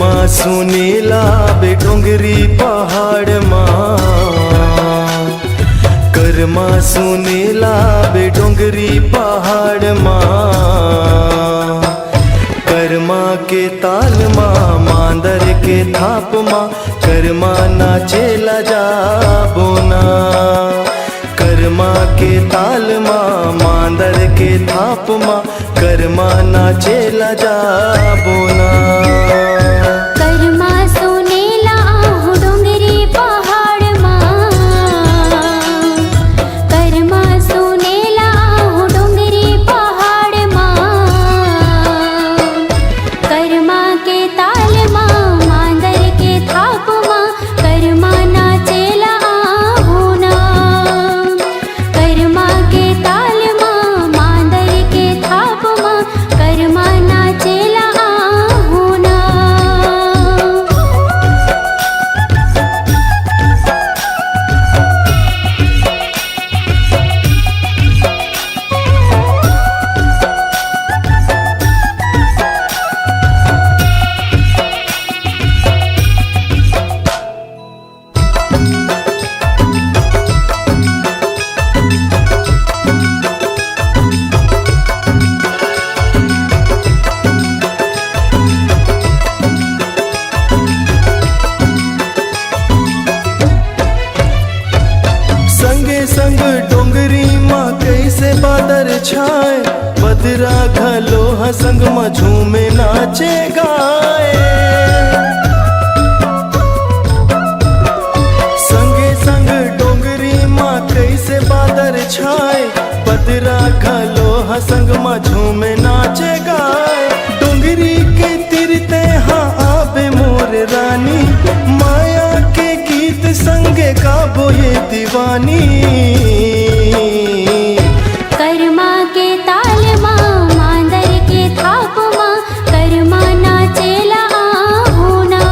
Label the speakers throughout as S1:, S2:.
S1: कर्मा सुनीला बे डोंगरी पहाड़ मां, कर्मा सुनीला बे डोंगरी पहाड़ मां। कर्मा के ताल मां मांदर के थाप मां, कर्मा नाचेला जाबो ना। कर्मा के ताल मां मांदर के थाप मां, कर्मा नाचेला जाबो ना।
S2: कर्मा सुनीला आहू डोंगरी पहाड़ मां, कर्मा सुनीला आहू डोंगरी पहाड़ मां। कर्मा के ताल मां मांदर के थाप मां, कर्मा नाचेला आहू ना। कर्मा के ताल मां मांदर के थाप मां, कर्मा नाचेला आहू ना।
S1: संगे संग डोंगरी मां कैसे बादर छाए, बदरा घलो संग मां झूमे नाचे गाए। संगे संग डोंगरी मां कैसे बादर छाए, बदरा घलो संग मां झूमे नाचे गाए। डोंगरी के तीरते हाँ आबे मोर रानी, माया के गीत संगे गाबो ये दीवानी।
S2: कर्मा के ताल मां मांदर के थाप मां, कर्मा नाचेला आहू ना।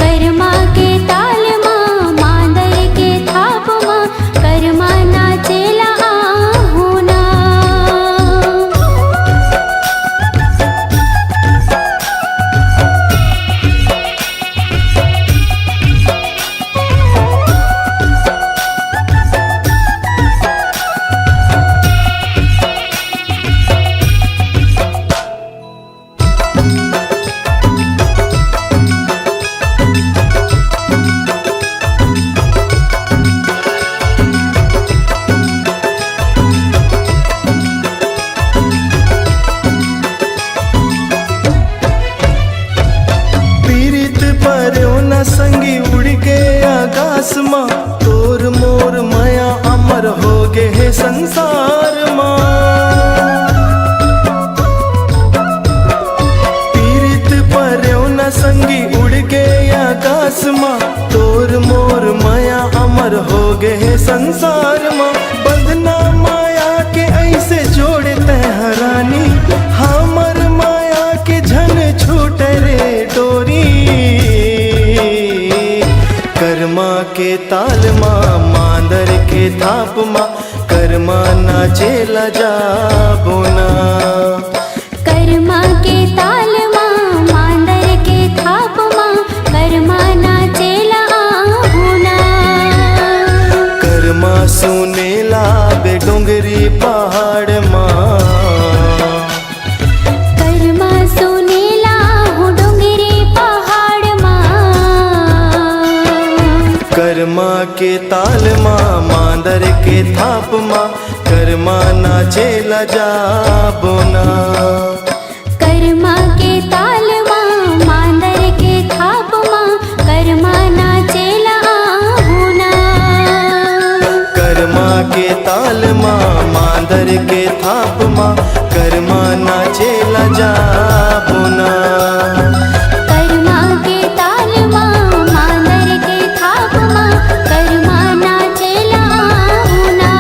S2: कर्मा के ताल मां मांदर के थाप मां, कर्मा नाचेला आहू ना।
S1: पीरित पर्यो न संगी उड़ के आकाश मां, तोर मोर माया अमर हो गे है संसार मां। पीरित पर्यो न संगी उड़ के आकाश मां, तोर मोर माया अमर हो गे है संसार मां। बंधना माया के ऐसे जोड़ते हरानी, हमर माया के झन छूटे रे डोरी। कर्मा के ताल मां मांदर के थाप मां, कर्मा नाचेला जाबो ना।
S2: कर्मा के ताल मां मांदर के थाप मां, कर्मा नाचेला आहू ना।
S1: कर्मा सुनीला बे डोंगरी पहाड़ मां,
S2: कर्मा सुनीला आहू डोंगरी पहाड़ मां।
S1: कर्मा के ताल मां मांदर के थाप मां, कर्मा नाचेला जाबो ना।
S2: कर्मा के ताल मां मांदर के थाप मां, कर्मा नाचेला आहू ना।
S1: कर्मा के ताल मां मांदर के थाप मां, कर्मा नाचेला जाबो ना।
S2: कर्मा के ताल मां मांदर के थाप मां, कर्मा नाचेला आहू ना।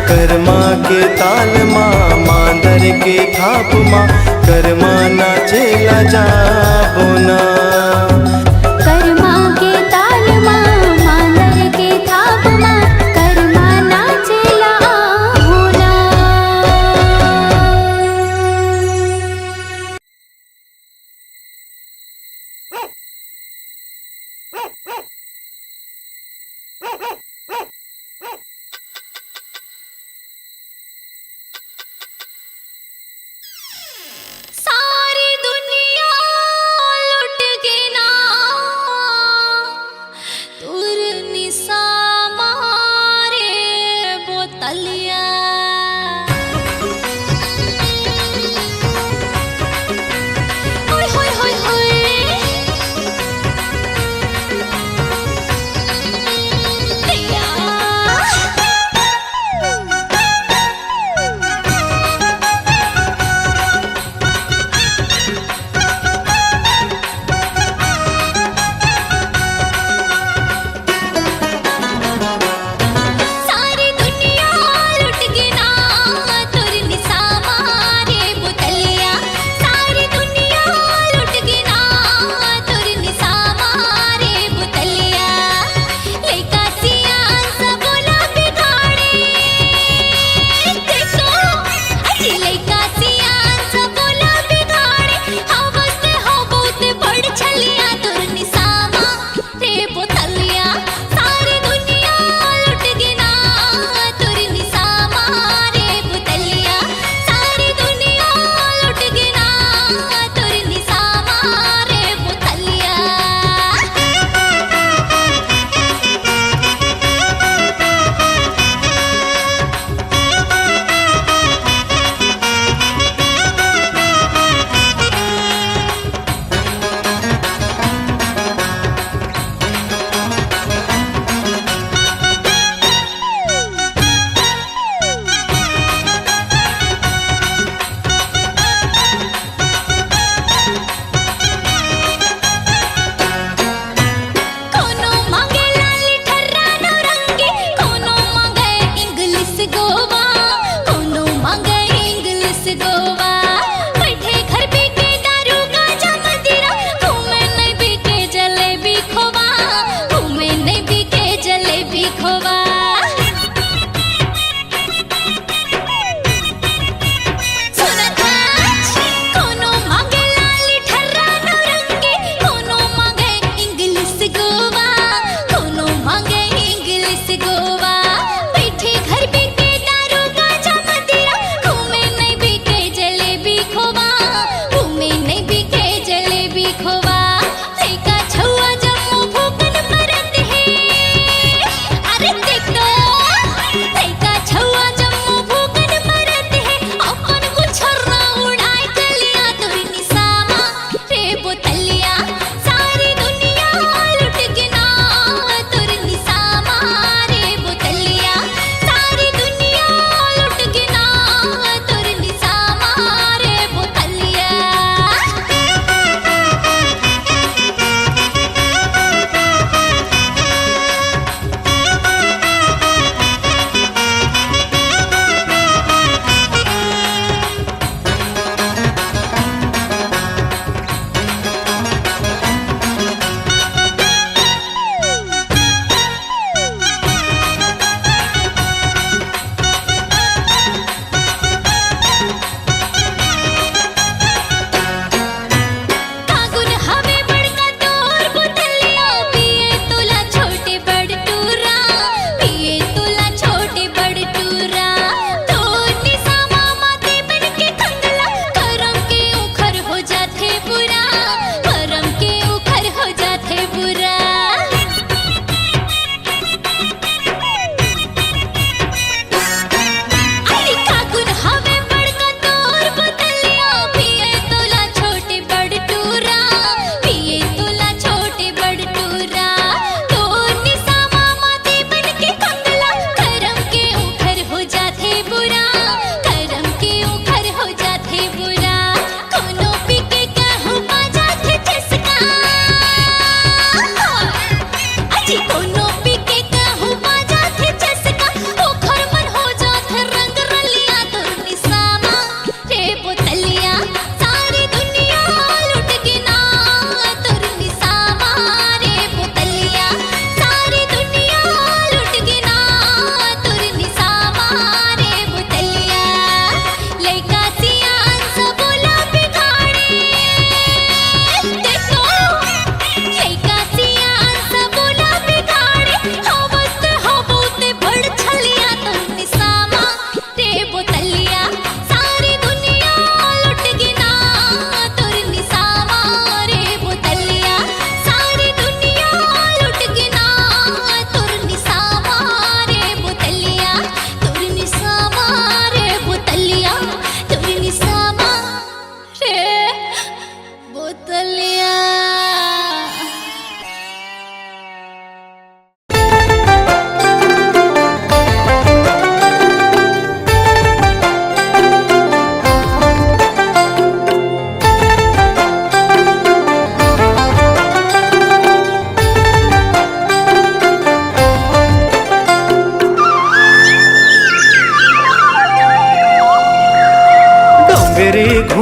S1: कर्मा के ताल मां मांदर के थाप मां, कर्मा नाचेला जाबो ना।
S2: कर्मा के ताल मां मांदर के थाप मां, कर्मा नाचेला आहू ना।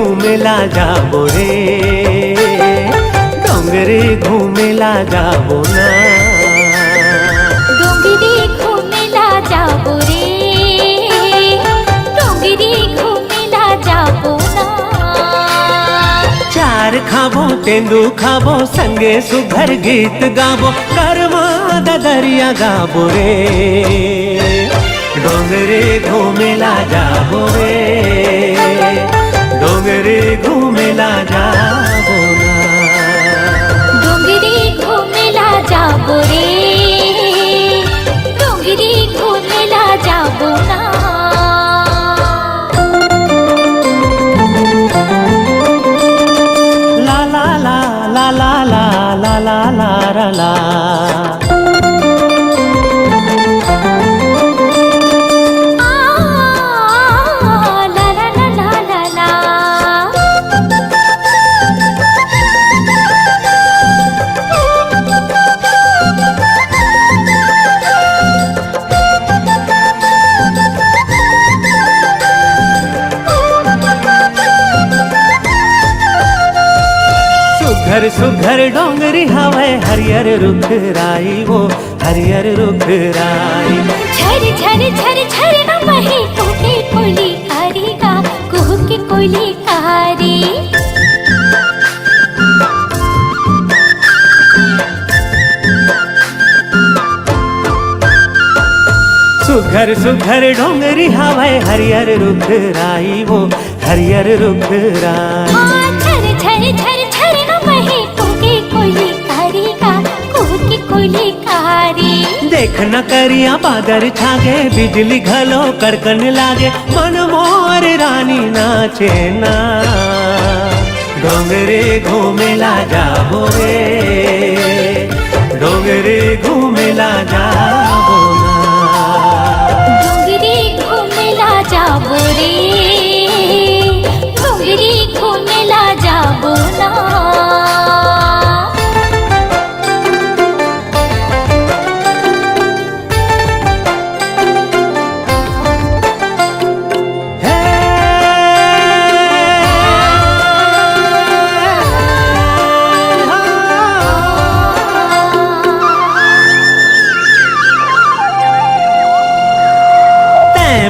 S3: घूमेला जाबो रे, डोंगरे घूमेला जाबो ना।
S2: डोंगरी घूमेला जाबो रे, डोंगरी घूमेला जाबो ना।
S3: चार खाबो तेंदू खाबो संगे सुघर गीत गाबो, कर्मा दरिया गाबो रे, डोंगरे घूमेला जाबो रे, डोंगरे घूमेला जाबो ना।
S2: डोंगरी घूमेला जाबो रे, डोंगरी घूमेला जाबो ना।
S3: ला ला ला ला ला ला ला ला ला ला ला। सुघर सुघर डोंगरी हवे हरियर रुख राई, वो हरियर रुख राई।
S2: झर झर झर झर न बहे कोटे कोयली कारी का, कुहू के कोयली कारी।
S3: सुघर सुघर डोंगरी हवे हरियर रुख राई, वो हरियर रुख राई।
S2: हाँ, झर झर झर झर न बहे कोटे कोयली कारी का, कुहू के कोयली कारी।
S3: देख न करिया बादर छागे, बिजली घलो कड़कन लागे, मन मोर रानी नाचे ना। डोंगरे घूमेला जाबो रे, डोंगरे घूमेला जाबो ना।
S2: डोंगरी घूमेला जाबो रे, डोंगरी घूमेला जाबो ना।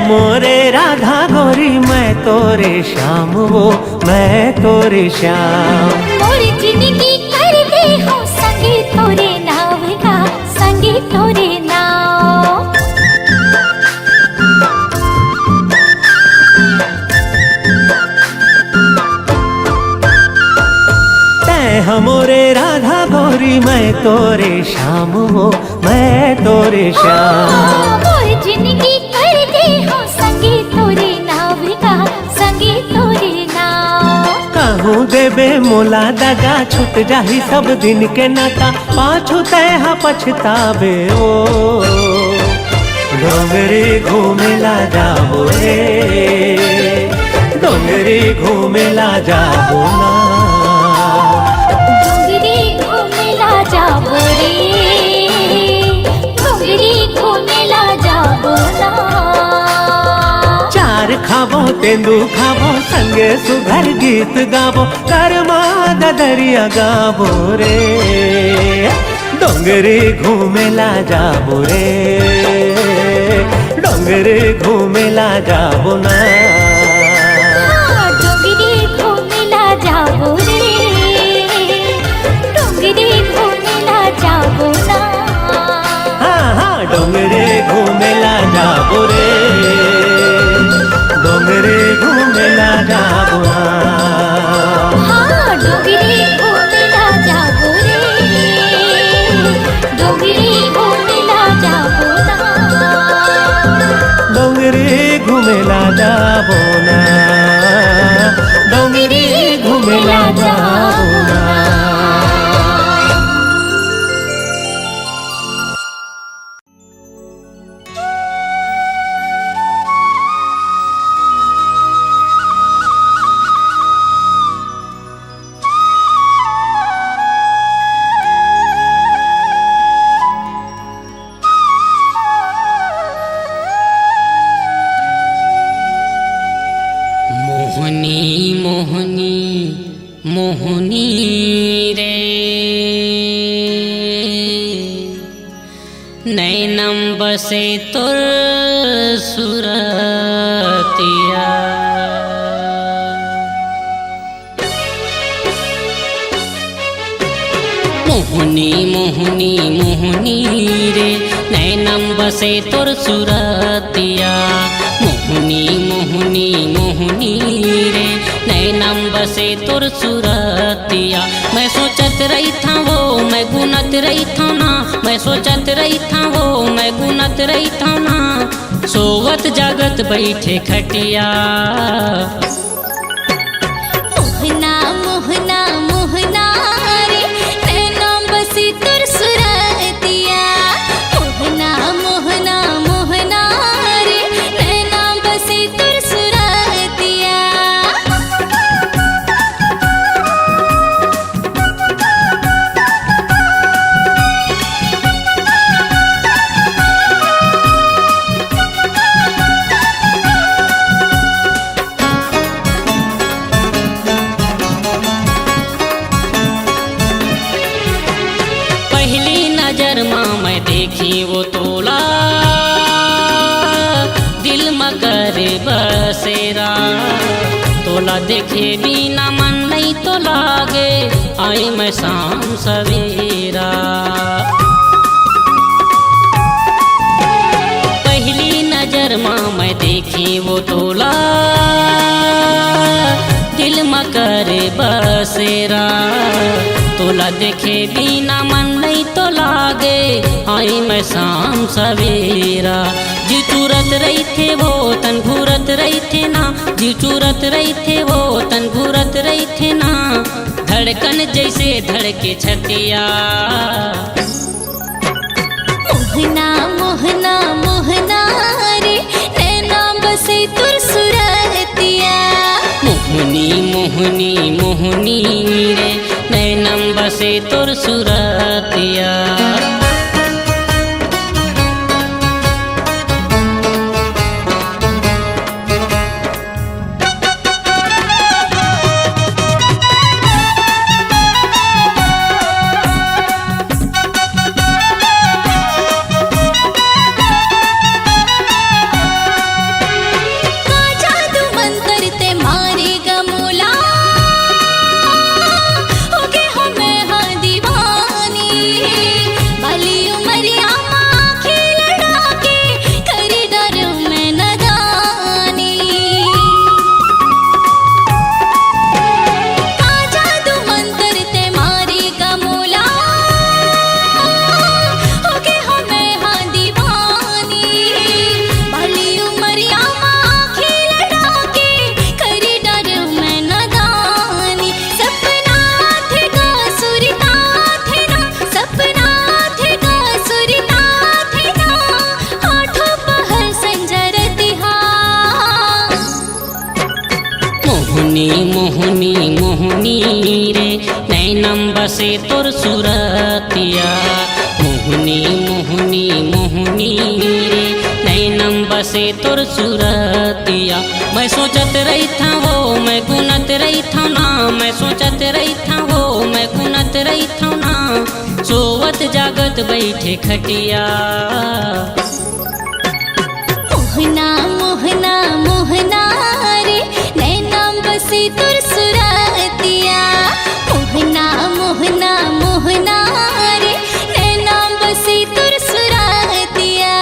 S3: मोरे राधा गोरी मैं तोरे श्याम, वो मैं तोरे श्याम।
S2: मोर जिंदगी कर दे हो संगे तोरे नाव का, संगे तोरे नाव।
S3: तै हमोरे राधा गोरी मैं तोरे श्याम, वो मैं तोरे श्याम।
S2: मोर जिंदगी कर दे हो संगे तोरे नाव का, संगे तोरे नाव।
S3: कहूँ देबे मोला दगा, छूट जाही सब दिन के नाता, पाछू तैहा पछताबे ओ। डोंगरे घूमेला जाबो रे, डोंगरे घूमेला जाबो ना।
S2: डोंगरी घूमेला जाबो रे, डोंगरी घूमेला जाबो ना।
S3: चार खाबो तेंदू खाबो संगे सुघर गीत गाबो, कर्मा दरिया गाबो रे, डोंगरे घूमेला जाबो रे, डोंगरे घूमेला जाबो ना।
S2: डोंगरी घूमेला जाबो रे, डोंगरी घूमेला जाबो ना।
S3: हाँ हाँ डोंगरे घूमेला जाबो रे, डोंगरे घूमेला जाबो ना।
S2: हाँ, डोंगरी घूमेला जाबो रे, डोंगरी घूमेला जाबो ना।
S3: डोंगरे घूमेला जाबो ना, डोंगरे घूमेला जाबो ना।
S4: मोहनी मोहनी मोहनी रे नैनम बसे तुर सुरतिया। मोहनी मोहनी मोहनी रे नैनम बसे तुर सुरतिया। मोहनी मोहनी मोहनी रे नैनम बसे तुर सुरतिया। मैं सोचत रही था वो मैं गुनत रही था ना। मैं सोचत रही था वो मैं गुनत रही था ना। सोवत जागत बैठे खटिया।
S2: मोहना मोहना मोहना रे नैनम बसे तुर सुरतिया। मोहना मोहना मोहना रे नैनम बसे तुर सुरतिया।
S4: पहली नजर माँ मैं देखी वो तोला दिल में करे बसेरा। तोला देखे बिना मन नहीं तो लागे आई मैं शाम सवेरा। पहली नजर माँ मैं देखी वो तोला दिल में करे बसेरा। तोला देखे बिना मन नहीं तो लागे आई मैं शाम सवेरा। जी चूरत रही थे वो तन घूरत रही थे ना। जी चूरत रही थे वो तन घूरत रही थे ना। धड़कन जैसे धड़के छतिया।
S2: मोहना मोहना मोहना रे नैनम बसे तुर सुरतिया।
S4: मोहनी मोहनी मोहनी रे नैनम बसे तुर सुरतिया।
S2: का जादू मंतर ते मारे गमोला होगे हमें हाँ दीवानी। भली उमरिया माँ की लड़ा के करी डर में नदानी। का जादू मंतर ते मारे गमोला होगे हमें हाँ दीवानी। भली उमरिया माँ की लड़ा के करी डर में नदानी। सपना थे का सुरता थे ना। सपना थे का सुरता थे ना। आठों पहर संजर दिहा।
S4: मोहनी मोहनी मोहनी रे नैनम बसे तुर सुरतिया। मोहनी मोहनी मोहनी रे नैनम बसे तुर सुरतिया। मैं सोचत रही था वो मैं गुनत रही था ना। मैं सोचत रही था वो मैं गुनत रही था ना। सोवत जागत बैठे खटिया।
S2: मोहना मोहना मोहना रे नैनम बसे तुर सुरतिया। मोहना मोहना मोहना रे नैनम बसे तुर सुरतिया।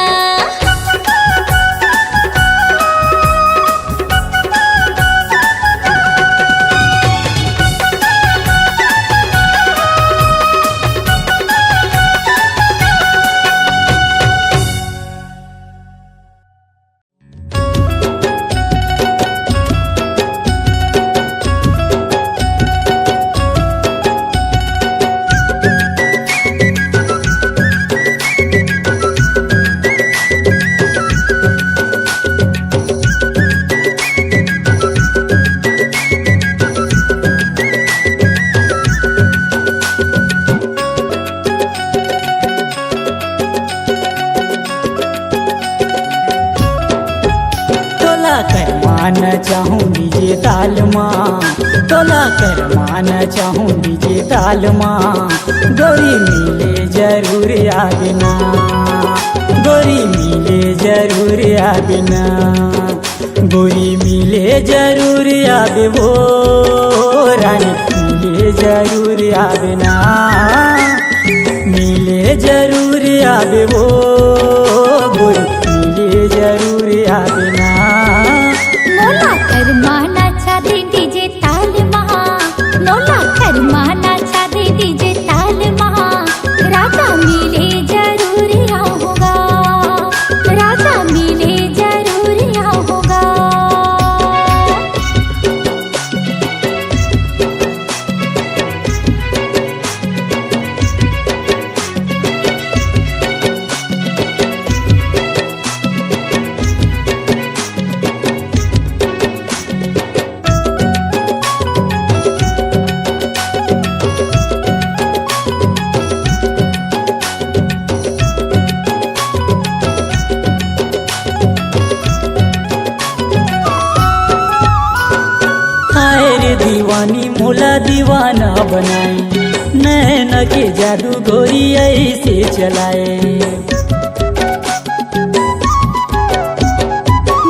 S5: चाहूँ डीजे ताल माँ, तोला कर मान चाहूँ डीजे ताल माँ। गोरी मिले जरूर आबिना, गोरी मिले जरूर आबिना, गोरी मिले जरूर आबे वो रानी, मिले जरूर आबिना, मिले जरूर आबे वो गोरी, मिले जरूर आबिना।
S2: नोला कर माना चाहे डीजे ताल महा, नोला कर माना चाहे डीजे ताल महा। राधा मिले जरूर आऊंगा, राधा मिले जरूर आऊंगा।
S5: दीवानी मोला दीवाना बनाए, नैन के जादू गोरी ऐसे चलाए।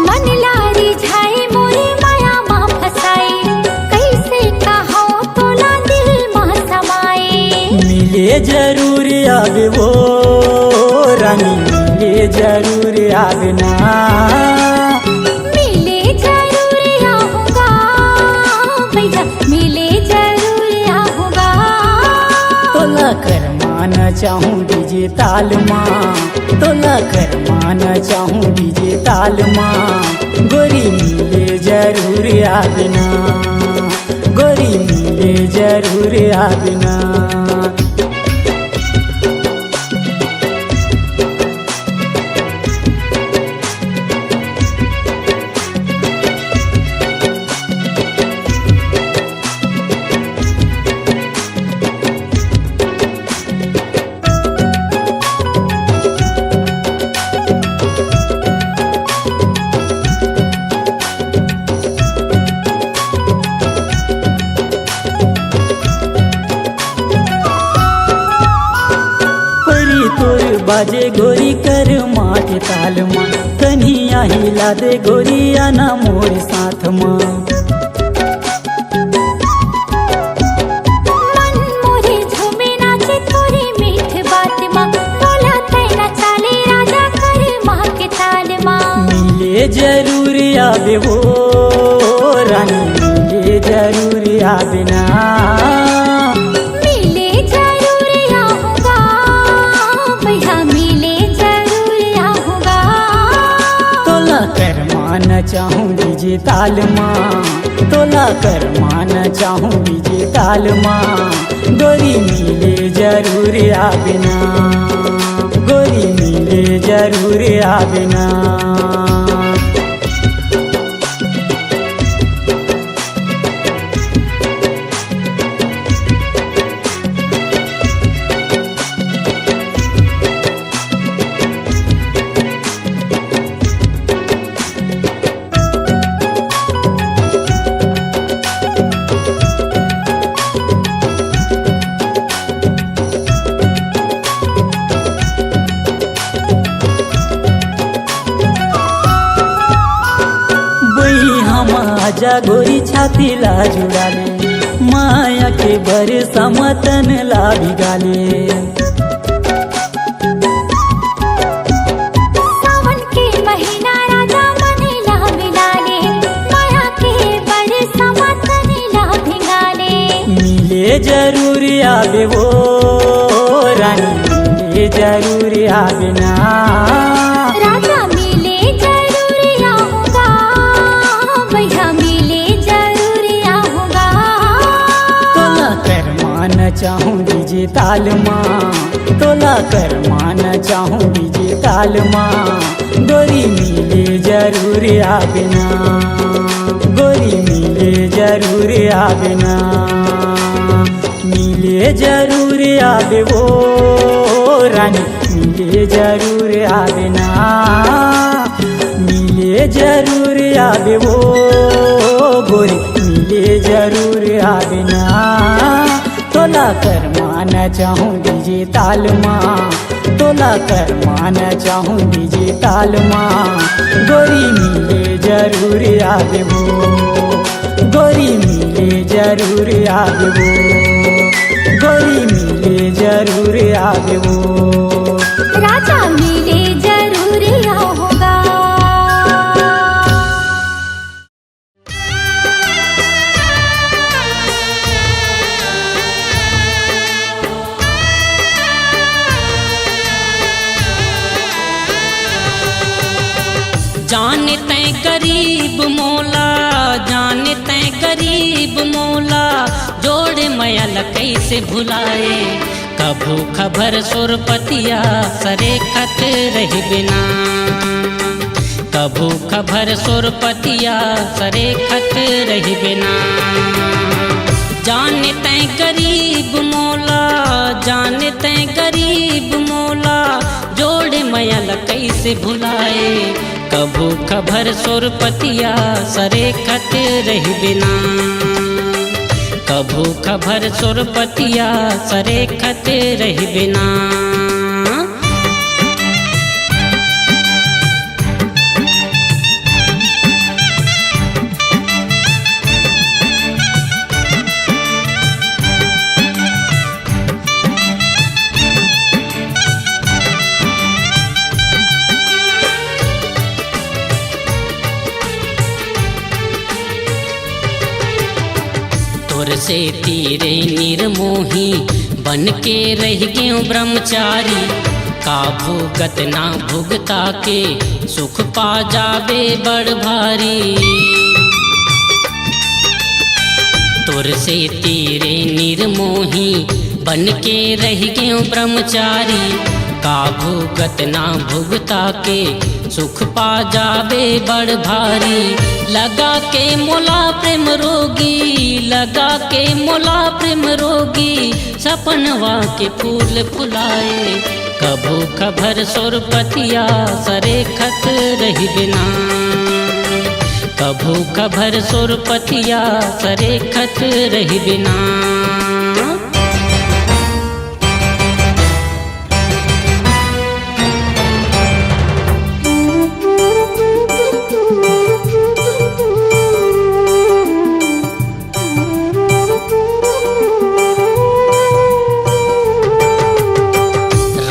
S2: मन लारी झाए मोरे माया माँ फसाए, कैसे कहो तोला दिल माँ समाए।
S5: मिले जरूर आवे वो रानी, मिले जरूर आवे ना,
S2: मिले जरूर आऊंगा भैया, मिले जरूर आऊंगा।
S5: तोला कर मान चाहूँ डीजे ताल माँ, तोला कर मान चाहूँ डीजे ताल माँ। गोरी मिले जरूर आबिना, गोरी मिले जरूर आबिना। बाजे गोरी कर माँ के ताल माँ, कन्हिया हिला दे गोरिया ना मोर साथ माँ।
S2: मन मोरे झूमे नाचे थोड़ी मीठ बात माँ, बोला तैना चाले राजा कर माँ के ताल माँ।
S5: मिले जरूर आवे वो रानी, मिले जरूर आवे ना,
S2: मिले जरूर आऊंगा भैया, मिले जरूर आऊंगा।
S5: तोला कर मान चाहूँ डीजे ताल माँ, तोला कर मान चाहूँ डीजे ताल माँ। गोरी मिले जरूर आवे ना, गोरी मिले जरूर आवे ना। आजा गोरी छाती ला जुड़ाले, माया के बर समतन ला भिगाले।
S2: सावन के महीना राजा मने ला मिलाले, माया के बर समतन ला भिगाले।
S5: मिले जरूर आवे वो रानी, मिले जरूर आवे ना,
S2: राजा मिले जरूर आऊंगा भैया, मिले जरूर आऊंगा।
S5: तोला कर मान चाहूँ डीजे ताल माँ, तोला कर मान चाहूँ डीजे ताल माँ। गोरी मिले जरूर आवे ना, गोरी मिले जरूर आवे ना, मिले जरूर आवे वो रानी, मिले जरूर आवे ना, मिले मिले जरूर आवे वो गोरी मिले जरूर आवे ना। तोला कर माना चाहूँ डीजे ताल माँ, तोला कर माना चाहूँ डीजे ताल माँ। गोरी मिले जरूर आवे वो, गोरी मिले जरूर आवे वो, गोरी मिले जरूर आवे वो।
S2: राजा मिले जरूर होगा।
S4: जानते गरीब मोला, जानते गरीब मोला, जोड़ मयल कैसे भुलाए। कभू खबर सुरपतिया सरे खत रह बिना, कभू खबर सुरपतिया सरे खत रह बिना। जानते गरीब मोला, जानते गरीब मोला, जोड़ मयल कैसे भुलाए। कभू खबर सुरपतिया सरे खत रह बिना, कभू खबर सुरपतिया सरे खत रह बिना। तोर से तीरे निर्मोही बन के रह गयो ब्रह्मचारी। का भुगत ना भुगता के सुख पा जावे बड़ भारी। तोर से तीरे निर्मोही बन के रह गयो ब्रह्मचारी। का भुगत ना भुगता के सुख पा जावे बड़ भारी। लगा के मोला प्रेम रोगी, लगा के मोला प्रेम रोगी, सपनवा के फूल फुलाए। कभू खबर सुरपतिया सरे खत रह बिना, कभू खबर सुरपतिया सरे खत रह बिना।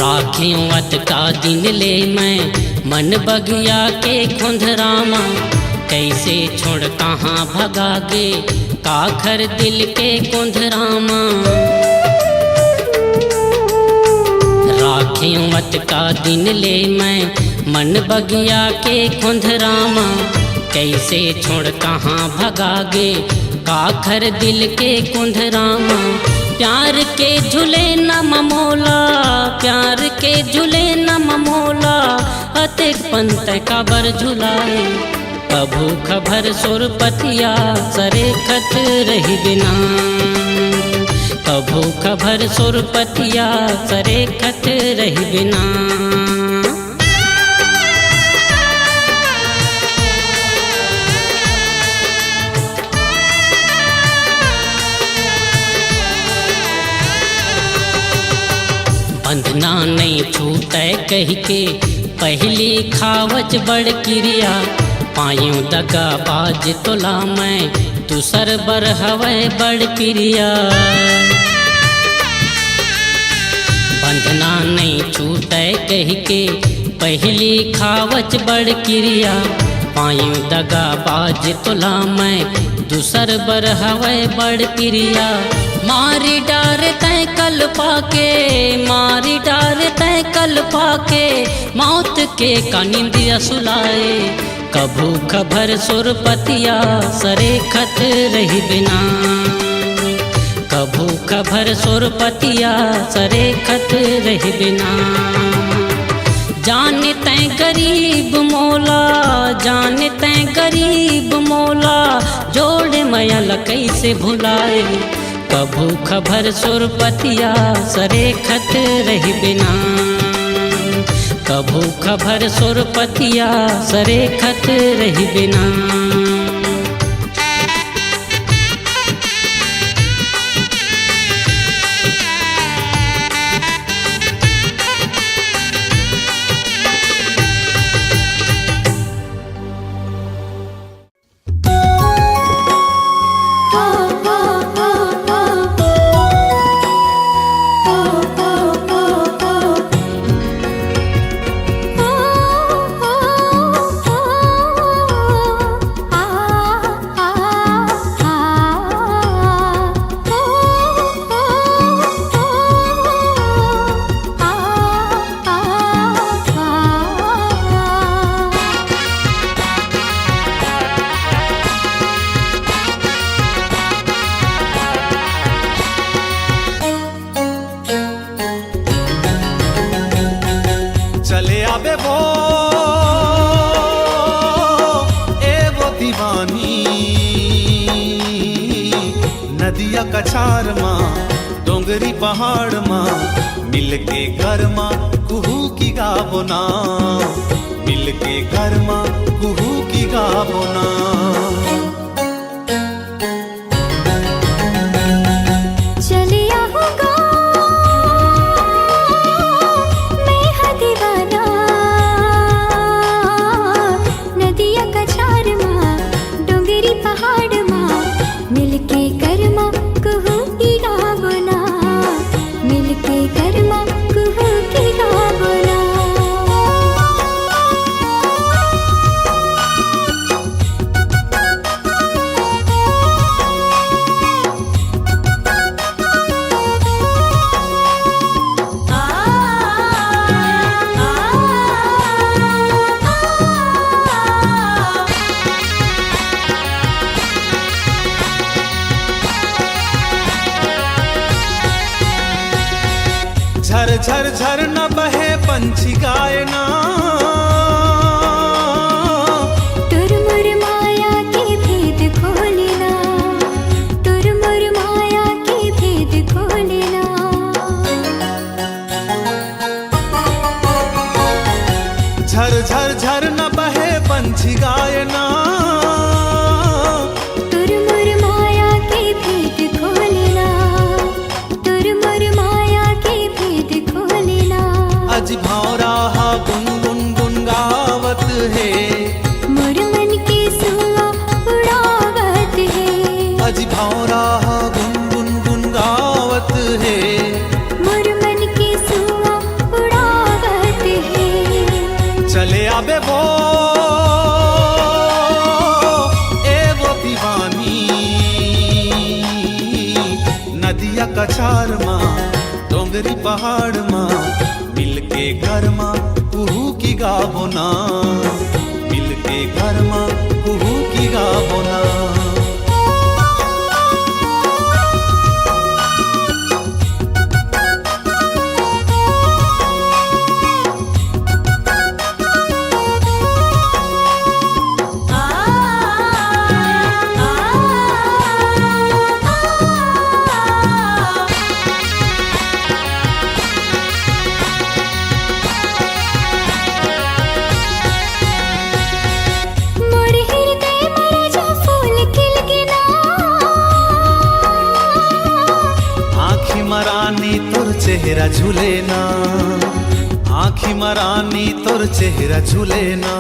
S4: राखियों का दिन ले मैं मन बगिया के खुंधरामा। कैसे छोड़ कहाँ भगागे काखर दिल के कुंधरामा। राखियों का दिन ले मैं मन बगिया के खुंधरामा। कैसे छोड़ कहाँ भगागे काखर दिल के कुंधरामा। प्यार के झूले न ममोला, प्यार के झूले न ममोला, अतेक पंत कबर झुलाए। कभू खबर सुरपतिया सरे खत रह बिना, कभू खबर सुरपतिया सरे खत रह बिना। बंधना नहीं छूटे कह के पहली खावच बड़ क्रिया। पायूं दगा बाज तोला मैं दूसर बर हवे बड़ प्रिया। बंधना नहीं छूटे कह के पहली खावच बड़ क्रिया। पायूं दगा बाज तोला मैं दूसर बर हवे बड़ प्रिया। मारी डार तय कल पाके, मारी डार तय कल पाके, मौत के का निंदिया सुलाए। कभू खबर सुरपतिया सरे खत रह बिना, कभू खबर सुरपतिया सरे खत रह बिना। जानते गरीब मोला, जानते गरीब मोला, जोड़ मयल कैसे भुलाए। कभू खबर सुरपतिया सरे खत रह बिना, कभू खबर सुरपतिया सरेखत रही बिना।
S1: चले आबे वो दीवानी नदिया कछार माँ डोंगरी पहाड़ माँ मिलके घर माँ कुहू की गावोना, मिलके घर माँ कुहू की गावोना। झर झर झर न बहे पंछी गायना,
S2: तुरमुर माया के भेद खोलना, तुरमुर माया के भेद खोलना।
S1: झर झर झर न बहे पंछी गायना,
S2: तुरमुर माया के भेद खोलना, तुरमुर माया के भेद खोलना।
S1: अज भौरा गुन गुन गुन गावत है,
S2: मोर मन के सुआ उड़ावत है।
S1: अज भौरा गुन गुन गुन गावत है,
S2: मोर मन के सुआ उड़ावत है।
S1: चले आबे वो दीवानी नदिया कछार माँ डोंगरी पहाड़ माँ मिलके घर माँ कुहू की गावोना, मिलके घर माँ कुहू की गावोना। मरानी तोर चेहरा झूलेना, आँखी मरानी तोर चेहरा झूलेना।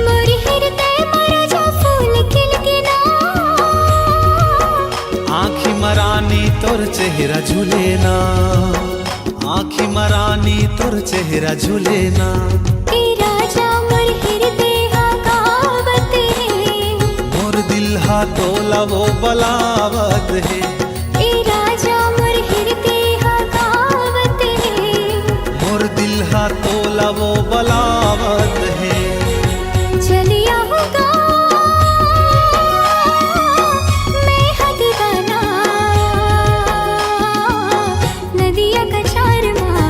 S2: मोरी हृदय मरा फूल खिलकेना,
S1: आँखी मरानी तोर चेहरा झूलेना, आँखी मरानी तोर चेहरा झूलेना।
S2: राजा मोर हृदय गावत है,
S1: मोर दिल हा तोला वो बलावत है।
S2: ए राजा मोर हृदय गावत है,
S1: मोर दिल हा तोला वो बलावत है।
S2: चलिया होगा मैं हा दीवाना, नदिया कछार माँ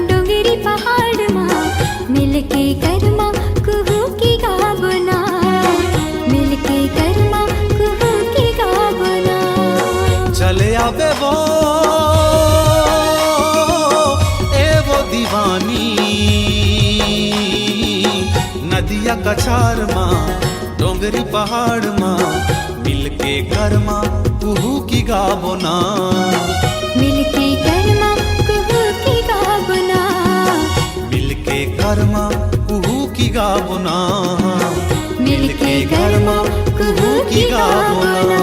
S2: डोंगरी पहाड़ माँ मिलके करमा कुहू की गावना, मिलके करमा कुहू की गावना।
S1: नदिया कछार माँ डोंगरी पहाड़ माँ मिलके करमा कुहू की गाबो ना
S2: मिलके कर्मा कुहू की गाबना
S1: मिलके करमा कुहू की गाबो ना
S2: मिलके कर्मा कुहू की गाबना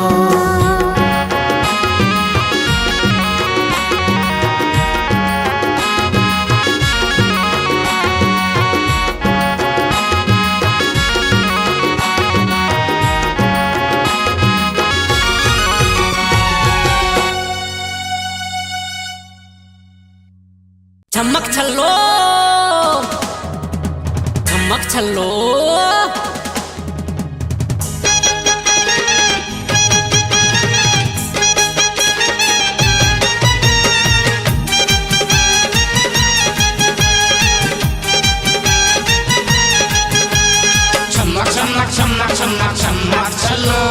S4: छमक छल्लो छमक छल्लो
S6: छमक छमक छमक छमक छमक छल्लो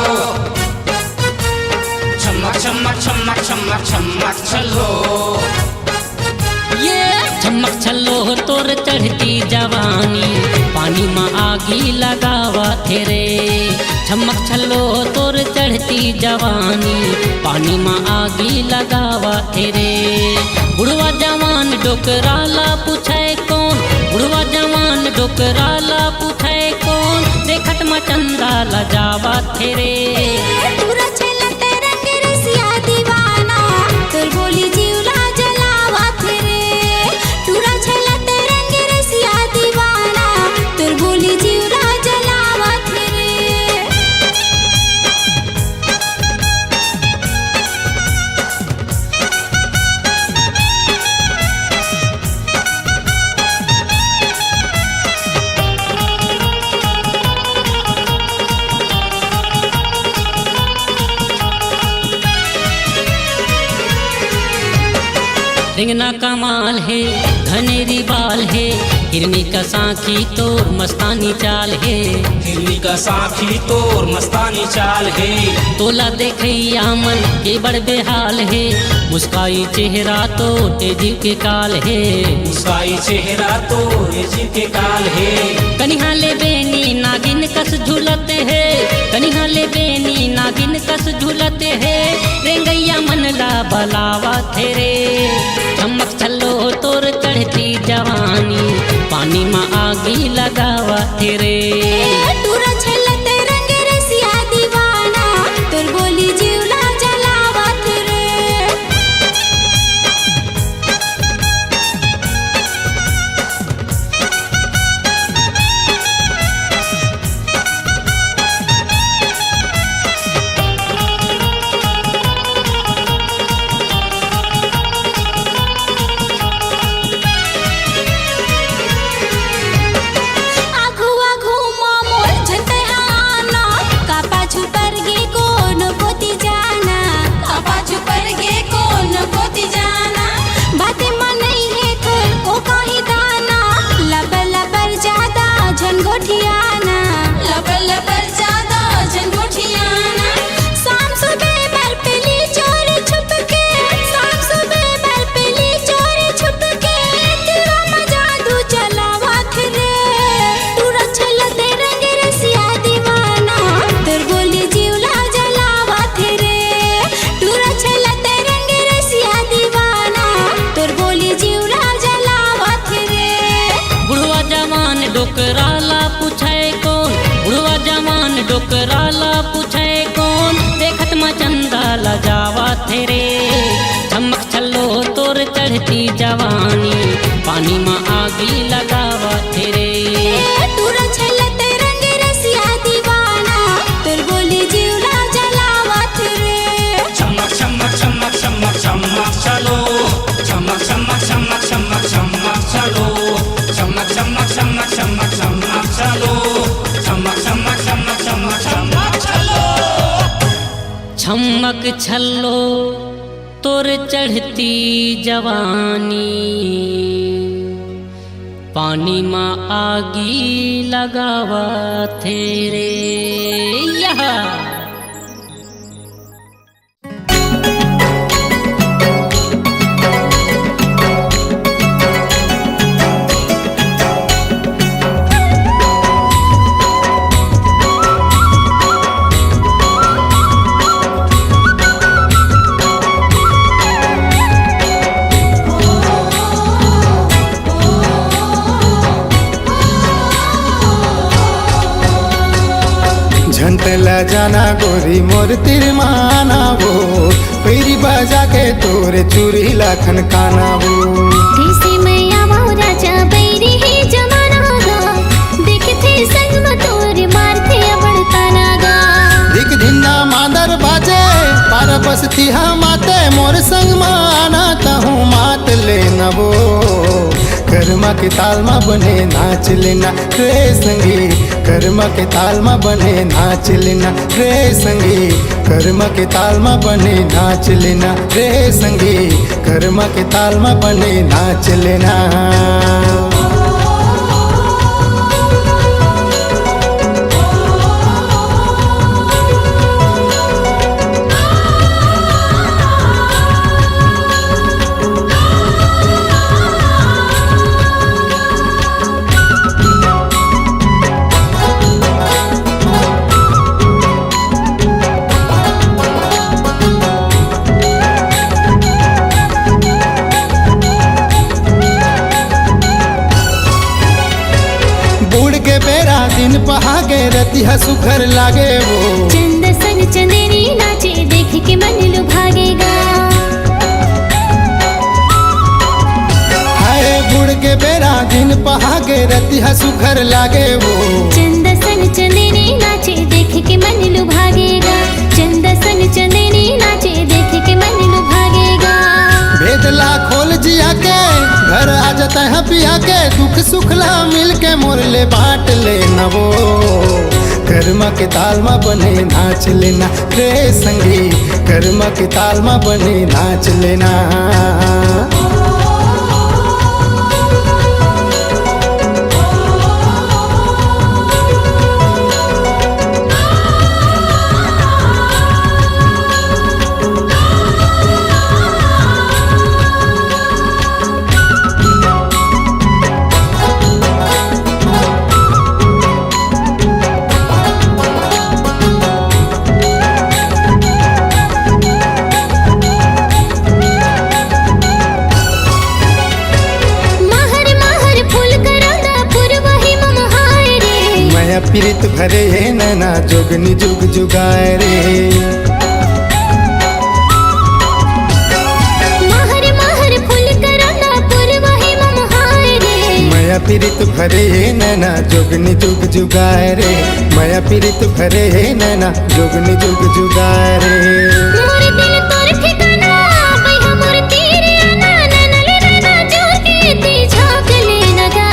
S6: छमक छमक छमक छमक छमक छल्लो
S4: ये चमक छल्लो तोर चढ़ती जवानी पानी में आगी लगावा तेरे चमक छल्लो तोर चढ़ती जवानी पानी में आगी लगावा तेरे बुढ़वा जवान डोकराला पूछे कौन बुढ़वा जवान डोकराला पूछे कौन देखत में चंदा लजावा तेरे
S2: पूरा चला तेरा के रसिया दीवाना तोर बोली जीवला जलावा तेरे पूरा चला तेरा के रसिया दीवाना तोर बोली जीवला जलावा तेरे
S4: रिंगना कमाल है घनेरी बाल है हिरनी का साखी तोर मस्तानी चाल है
S6: हिरनी का साखी तोर मस्तानी चाल है
S4: तोला देखैया मन के बड़ बेहाल है मुस्काई चेहरा तो तेजी के काल है
S6: मुस्काई चेहरा तो जी के काल है
S4: कनिहा ले बेनी नागिन कस झूलते है कनिहा ले बेनी नागिन कस झूलते है रेंगैया मन ला बलावा तेरे चमक छल्लो तोर चढ़ती जवानी पानी में आगी लगावा तेरे
S2: पूरा चला तेरा के रसिया दीवाना तोर बोली जीवला जलावा तेरे आघू आघू मोर झटे आना का पाछू पर गे कोन पोती जाना का पाछू पर गे कोन पोती जाना बातें मन नहीं है थोर को काही दाना लबर लबर ज्यादा झनगोठियाना लबर लबर ज्यादा झनगोठियाना शाम सुबह बर पेली चोर छुप के शाम सुबह बर पेली चोर छुप के तेरा मजा दू चलावा रे पूरा चला तेरा के रसिया दीवाना तोर बोली जीवला जलावा रे पूरा चला तेरा के रसिया दीवाना तोर बोली जीवला जलावा रे
S4: बुढ़वा जवान डोकराला पूछे कौन बुढ़वा जवान डोकराला पूछे कौन देखत में चंदा लजावा तेरे चमक छल्लो तोर चढ़ती जवानी पानी में आगी लगावा तेरे
S2: पूरा चला तेरा के रसिया दीवाना तोर बोली जीवला जलावा रे
S6: चमक चमक चमक चमक चमक चलो चमक चमक चमक चमक चमक चलो चमक चमक चमक चमक चमक चलो चमक चमक चमक चमक चमक चलो
S4: छमक छल्लो तोर चढ़ती जवानी पानी में आगी लगावा तेरे यहाँ
S1: झंटला जाना गोरी मोर तिरमाना वो पैरी बजा के तोरे चूरी लाखन काना वो
S2: कैसे मैं आवाओ राजा बैरी ही जमाना गा देखते संग में तोरे मारते बढ़ता ना गा
S1: दिख धिन्ना मादर बाजे पार बसती हम आते मोर संग माना कहूँ मात लेना वो कर्मा के ताल मा बने नाच लेना रे संगी कर्मा के ताल मा बने नाच लेना रे संगी कर्मा के ताल मा बने नाच लेना रे संगी कर्मा के ताल मा बने नाच लेना। बूढ़ के बेरा दिन पहागे रतिहा सुखर लागे वो
S2: चंद सन चंदेरी नाचे देख के मन लुभागेगा
S1: हाय बूढ़ के बेरा दिन पहागे रतिहा सुखर लागे वो
S2: चंद सन चंदेरी नाचे देख के मन लुभागेगा चंद सन चंदेरी नाचे देख के मन लुभागेगा
S1: भेदला खोल जिया के घर आ जाता है पिया के दुख सुखला मिल के मोरले बांट लेना वो कर्मा के ताल मा बने नाच लेना रे संगी कर्मा के ताल मा बने नाच लेना। पीरित भरे है नैना जोगनी जुग जुगाए रे
S2: महर महर फूल करना पुरवाही ममहार रे
S1: माया पीरित भरे है नैना जोगनी जुग जुगाए रे माया पीरित भरे है नैना जोगनी जुग जुगाए रे
S2: मोर दिल तोर ठिकाना भई मोर तेरे आना ननल रहना जो के ते झांक लेना गा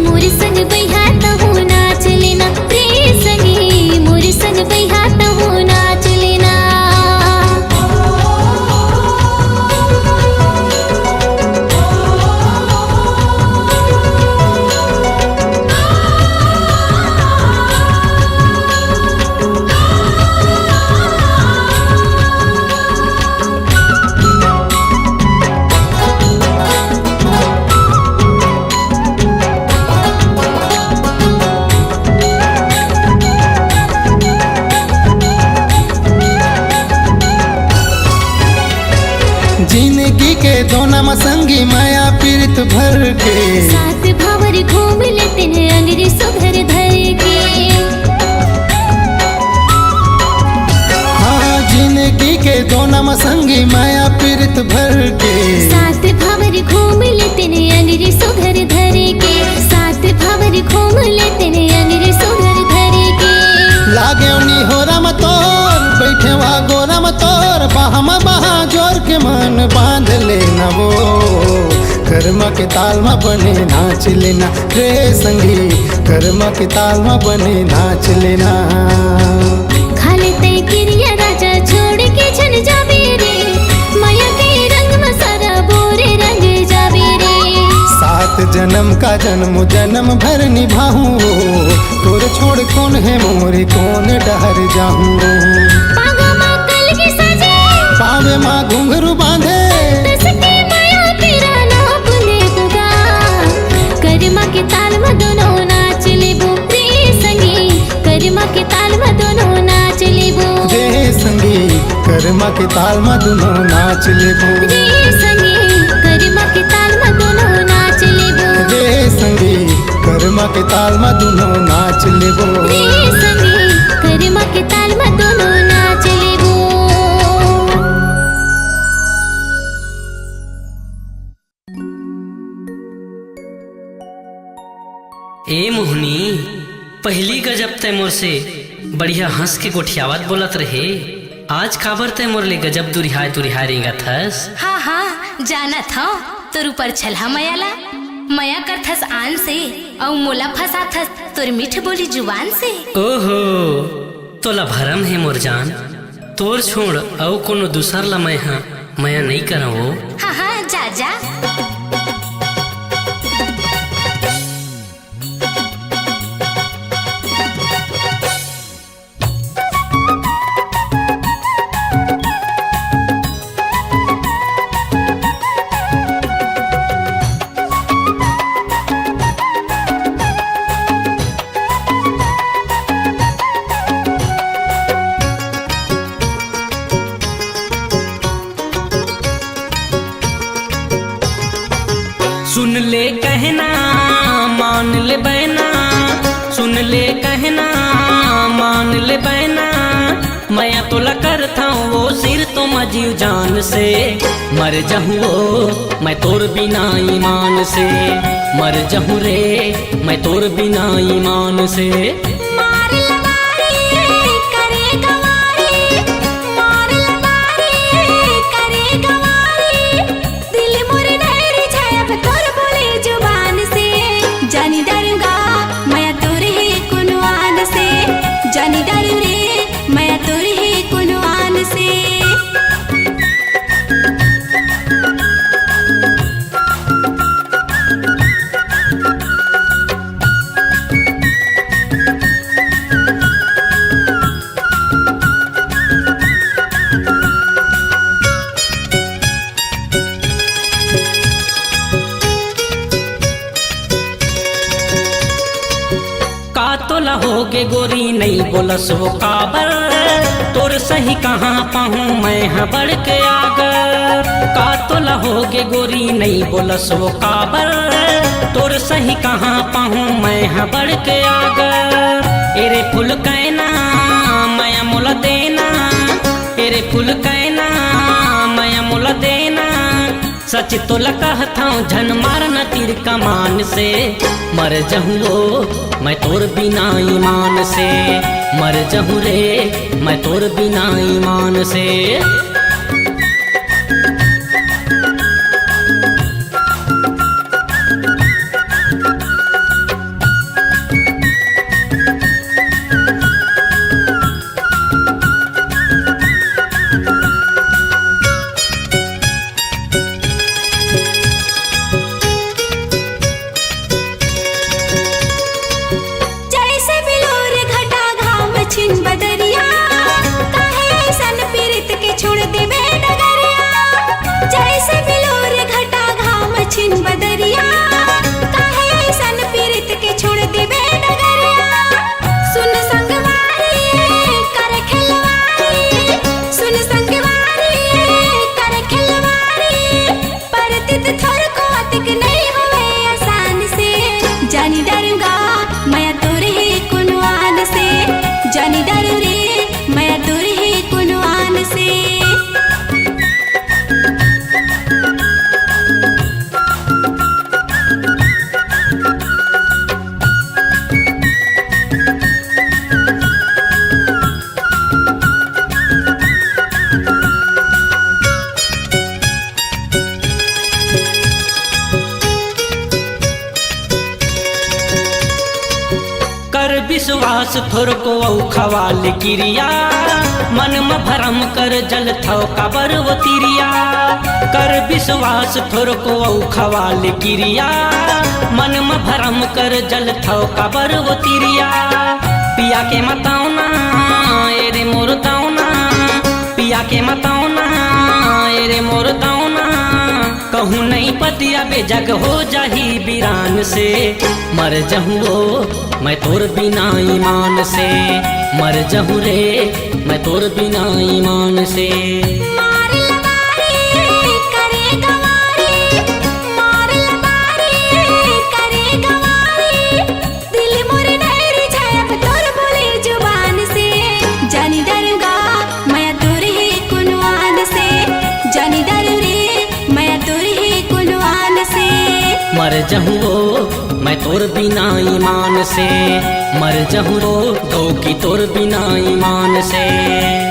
S2: मोर संग बइहा तहु नाच लेना रे संगी मोर संग बइहा तहु नाच लेना।
S1: जिंदगी के दोना संगी माया पीरित भर के
S2: साथ भावर घूम लेते हैं अंगरी सुघर धर के
S1: हाँ जिंदगी के दोना संगी माया पीरित भर के
S2: साथ भावर घूम लेते हैं अंगरी सुघर धर के साथ भावर घूम लेते हैं अंगरी सुघर धर के
S1: लागे उनी हो राम तोर बैठे वा गोरम तोर बाहमा बहा जोर के मन बांध लेना वो कर्मा के ताल मा बने नाच लेना रे संगी कर्मा के ताल मा बने नाच लेना।
S2: खाले ते किरिया राजा छोड़ के छन जाबे रे माया के रंग में सारा बोरे रंग जाबे रे
S1: सात जन्म का जन्म जन्म भर निभाऊं तोर छोड़ कौन है मोरे कौन डहर जाऊं
S2: पागा माँ कल की सजे
S1: पावे माँ घुंघरू बांधे
S2: तसके माया तेरा नाप ले बुगा कर्मा के ताल में दोनों नाच लेबो रे संगी कर्मा के ताल में दोनों नाच लेबो
S1: रे संगी कर्मा के ताल मा दोनों नाच लेबो
S2: रे संगी कर्मा के ताल में दोनों नाच लेबो
S1: रे संगी कर्मा के ताल मा दोनों नाच लेबो
S2: रे संगी करमा के ताल में दोनों नाच लेबो।
S4: ए मोहनी, पहली गजब तय मोर से बढ़िया हंस के गोठियावत बोलत रहे। आज काबर तय मोर ले गजब दुरिहाय रेंगत हस।
S2: हाँ हाँ जानत हूँ तोर ऊपर छलहा मयाला मया करथस आन से और मोला फसाथस तोर मीठ बोली जुबान से।
S4: ओहो, तोला भरम है मोर जान, तोर छोड़ औ कोनो दूसर ला मया नहीं करवो।
S2: हाँ हाँ जा जा।
S4: सुन ले कहना मान ले बहना, सुन ले कहना मान ले बहना, मैं तोला करता हूँ वो सिर तो मजीव जान से। मर जाऊँ वो मैं तोर बिना ईमान से, मर जाऊँ रे मैं तोर बिना ईमान से। तोला होगे गोरी नहीं बोलस वो काबर, तोर सही कहाँ पाहूँ मैं हाँ बढ़ के आगर। का तोला होगे गोरी नहीं बोलस वो काबर, तोर सही कहाँ पाहूँ मैं हाँ बढ़ के आगर। एरे फूल कहना मैं मोला देना, एरे फूल कहना मैं मोला देना, सच तोला कहता हूँ झन मारना तीर कमान से। मर जाऊँ वो मैं तोर बिना ईमान से, मर जाऊँ रे मैं तोर बिना ईमान से। विश्वास थोर को खवाल क्रिया, मन में भरम कर जल थो कबर वो तिरिया। कर विश्वास थोर को खवाल क्रिया, मन में भरम कर जल थो कबर वो तिरिया। पिया के मताउना एरे मोर दाउना, पिया के मताउना एरे मोर दाउना, कहूँ नहीं पतिया बेजग हो जाही बीरान से। मर जाऊँ वो मैं तोर बिना ईमान से, मर जाऊँ रे मैं तोर बिना ईमान से।
S2: दिल मोर नहीं रिझायब तोर बोले जुबान से।
S4: तोर बिना ईमान से, मर जहूँ रो की तोर बिना ईमान से।